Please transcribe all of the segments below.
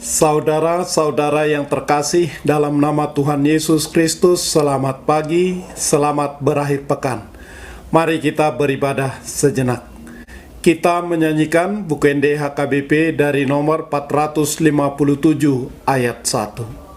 Saudara-saudara yang terkasih dalam nama Tuhan Yesus Kristus, selamat pagi, selamat berakhir pekan. Mari kita beribadah sejenak. Kita menyanyikan Bukende HKBP dari nomor 457 ayat 1.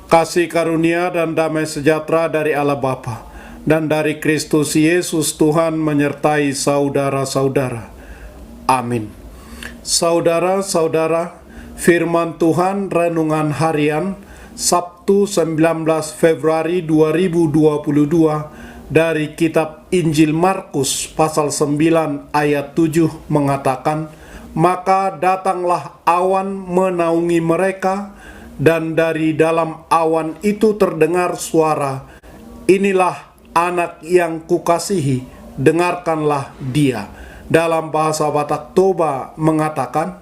Kasih karunia dan damai sejahtera dari Allah Bapa dan dari Kristus Yesus Tuhan menyertai saudara-saudara. Amin. Saudara-saudara, firman Tuhan renungan harian Sabtu 19 Februari 2022 dari kitab Injil Markus pasal 9 ayat 7 mengatakan, "Maka datanglah awan menaungi mereka, dan dari dalam awan itu terdengar suara, 'Inilah anak yang kukasihi, dengarkanlah dia.'" Dalam bahasa Batak Toba mengatakan,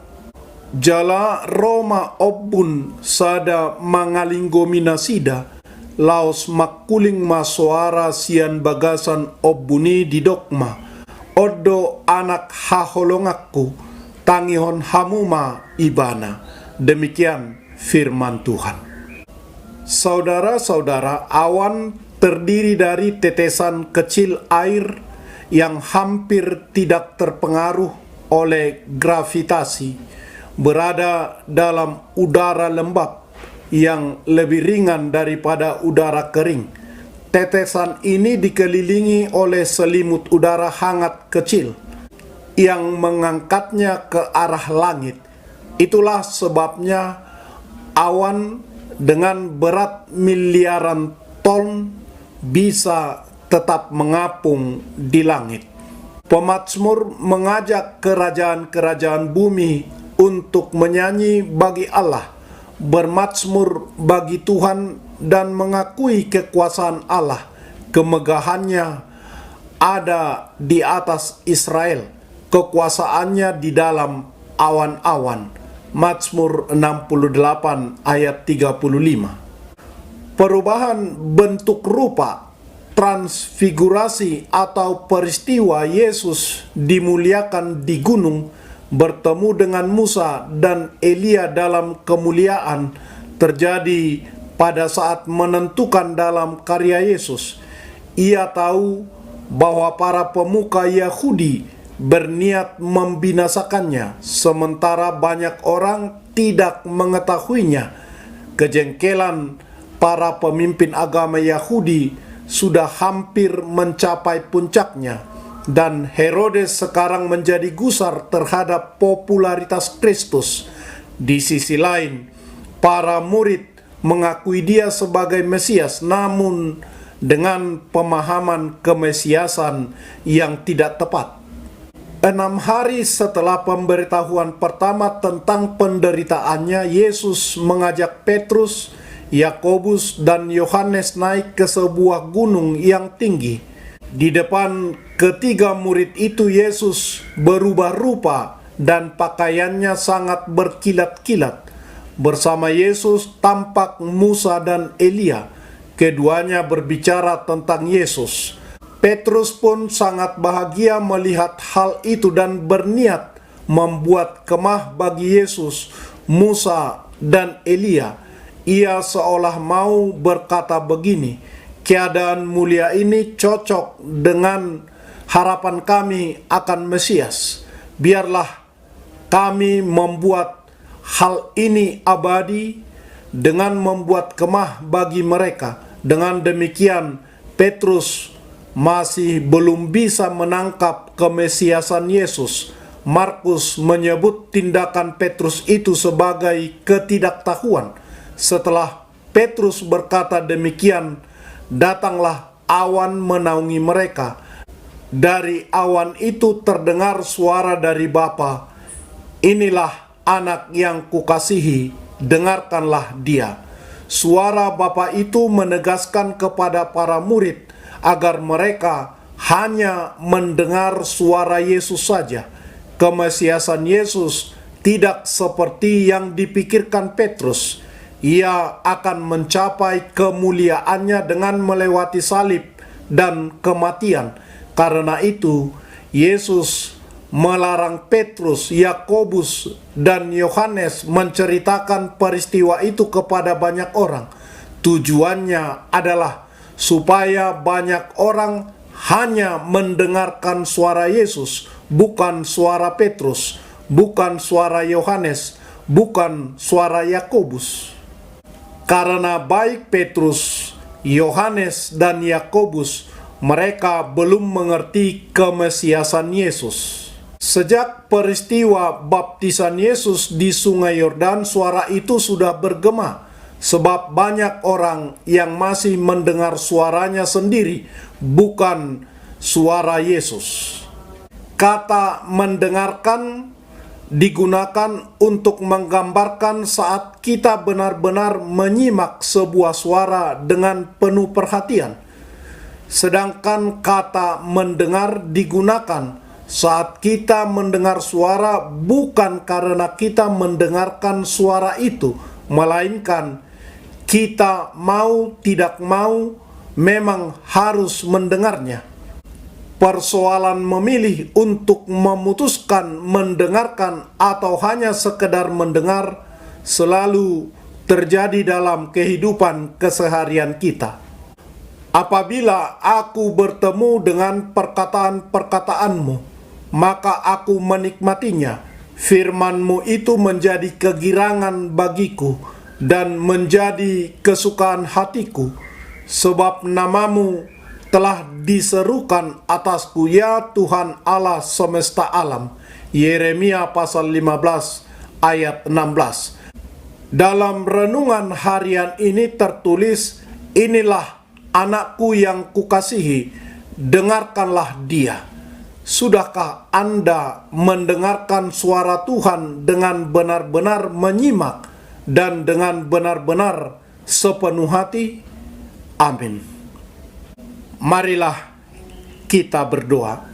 "Jala Roma obun sada mangalinggomina sida, laos makuling masuara sian bagasan obuni di dokma, odo anak haholongakku, tangihon hamuma ibana." Demikian firman Tuhan. Saudara-saudara, awan terdiri dari tetesan kecil air yang hampir tidak terpengaruh oleh gravitasi, berada dalam udara lembab yang lebih ringan daripada udara kering. Tetesan ini dikelilingi oleh selimut udara hangat kecil yang mengangkatnya ke arah langit. Itulah sebabnya awan dengan berat miliaran ton bisa tetap mengapung di langit. Pemazmur mengajak kerajaan-kerajaan bumi untuk menyanyi bagi Allah, bermazmur bagi Tuhan dan mengakui kekuasaan Allah. Kemegahannya ada di atas Israel, kekuasaannya di dalam awan-awan. Mazmur 68 ayat 35. Perubahan bentuk rupa, transfigurasi atau peristiwa Yesus dimuliakan di gunung, bertemu dengan Musa dan Elia dalam kemuliaan, terjadi pada saat menentukan dalam karya Yesus. Ia tahu bahwa para pemuka Yahudi berniat membinasakannya, sementara banyak orang tidak mengetahuinya. Kejengkelan para pemimpin agama Yahudi sudah hampir mencapai puncaknya, dan Herodes sekarang menjadi gusar terhadap popularitas Kristus. Di sisi lain, para murid mengakui dia sebagai Mesias, namun dengan pemahaman kemesiasan yang tidak tepat. 6 hari setelah pemberitahuan pertama tentang penderitaannya, Yesus mengajak Petrus, Yakobus, dan Yohanes naik ke sebuah gunung yang tinggi. Di depan ketiga murid itu, Yesus berubah rupa dan pakaiannya sangat berkilat-kilat. Bersama Yesus tampak Musa dan Elia. Keduanya berbicara tentang Yesus. Petrus pun sangat bahagia melihat hal itu dan berniat membuat kemah bagi Yesus, Musa, dan Elia. ia seolah mau berkata begini, keadaan mulia ini cocok dengan harapan kami akan Mesias. Biarlah kami membuat hal ini abadi dengan membuat kemah bagi mereka. Dengan demikian, Petrus masih belum bisa menangkap kemesiasan Yesus. Markus menyebut tindakan Petrus itu sebagai ketidaktahuan. Setelah Petrus berkata demikian, datanglah awan menaungi mereka. Dari awan itu terdengar suara dari Bapa, "Inilah anak yang kukasihi, dengarkanlah dia." Suara Bapa itu menegaskan kepada para murid agar mereka hanya mendengar suara Yesus saja. Kemesiasan Yesus tidak seperti yang dipikirkan Petrus. Ia akan mencapai kemuliaannya dengan melewati salib dan kematian. Karena itu, Yesus melarang Petrus, Yakobus, dan Yohanes menceritakan peristiwa itu kepada banyak orang. Tujuannya adalah supaya banyak orang hanya mendengarkan suara Yesus, bukan suara Petrus, bukan suara Yohanes, bukan suara Yakobus. Karena baik Petrus, Yohanes, dan Yakobus, mereka belum mengerti kemesiasan Yesus. Sejak peristiwa baptisan Yesus di Sungai Yordan, suara itu sudah bergema, sebab banyak orang yang masih mendengar suaranya sendiri, bukan suara Yesus. Kata mendengarkan digunakan untuk menggambarkan saat kita benar-benar menyimak sebuah suara dengan penuh perhatian. Sedangkan kata mendengar digunakan saat kita mendengar suara bukan karena kita mendengarkan suara itu, melainkan kita mau tidak mau memang harus mendengarnya. Persoalan memilih untuk memutuskan mendengarkan atau hanya sekedar mendengar selalu terjadi dalam kehidupan keseharian kita. Apabila aku bertemu dengan perkataan-perkataanmu, maka aku menikmatinya. Firman-Mu itu menjadi kegirangan bagiku dan menjadi kesukaan hatiku, sebab nama-Mu telah diserukan atasku, ya Tuhan Allah semesta alam. Yeremia pasal 15 ayat 16. Dalam renungan harian ini tertulis, "Inilah anakku yang kukasihi, dengarkanlah dia." Sudahkah Anda mendengarkan suara Tuhan dengan benar-benar menyimak dan dengan benar-benar sepenuh hati? Amin. Marilah kita berdoa.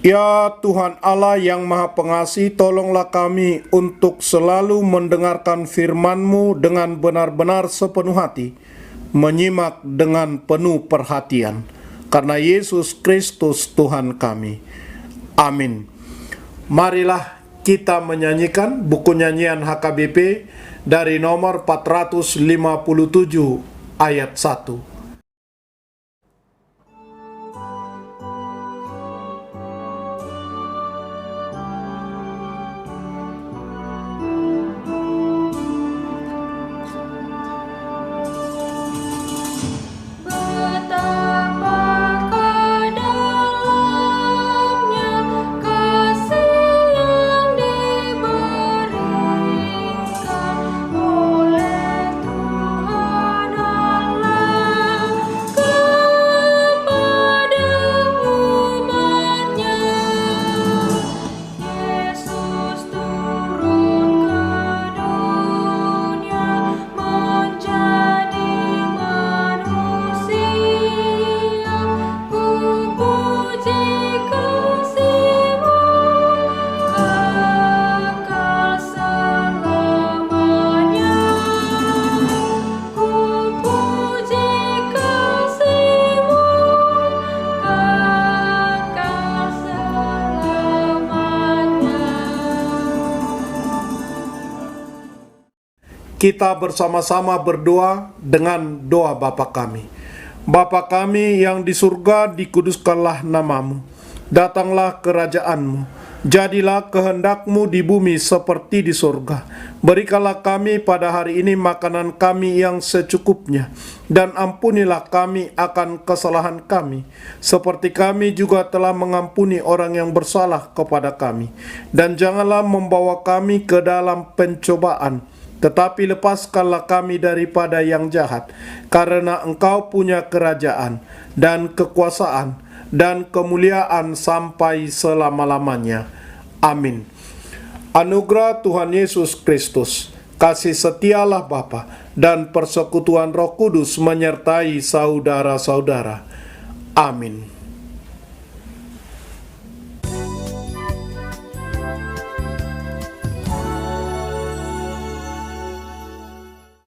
Ya Tuhan Allah yang Maha Pengasih, tolonglah kami untuk selalu mendengarkan firman-Mu dengan benar-benar sepenuh hati, menyimak dengan penuh perhatian. Karena Yesus Kristus Tuhan kami. Amin. Marilah kita menyanyikan buku nyanyian HKBP dari nomor 457 ayat 1. Oleh Tuhan Allah Kita bersama-sama berdoa dengan doa Bapa kami. Bapa kami yang di surga, dikuduskanlah namamu. Datanglah kerajaanmu. Jadilah kehendakmu di bumi seperti di surga. Berikanlah kami pada hari ini makanan kami yang secukupnya. Dan ampunilah kami akan kesalahan kami, seperti kami juga telah mengampuni orang yang bersalah kepada kami. Dan janganlah membawa kami ke dalam pencobaan, tetapi lepaskanlah kami daripada yang jahat, karena Engkau punya kerajaan, dan kekuasaan, dan kemuliaan sampai selama-lamanya. Amin. Anugerah Tuhan Yesus Kristus, kasih setialah Bapa, dan persekutuan Roh Kudus menyertai saudara-saudara. Amin.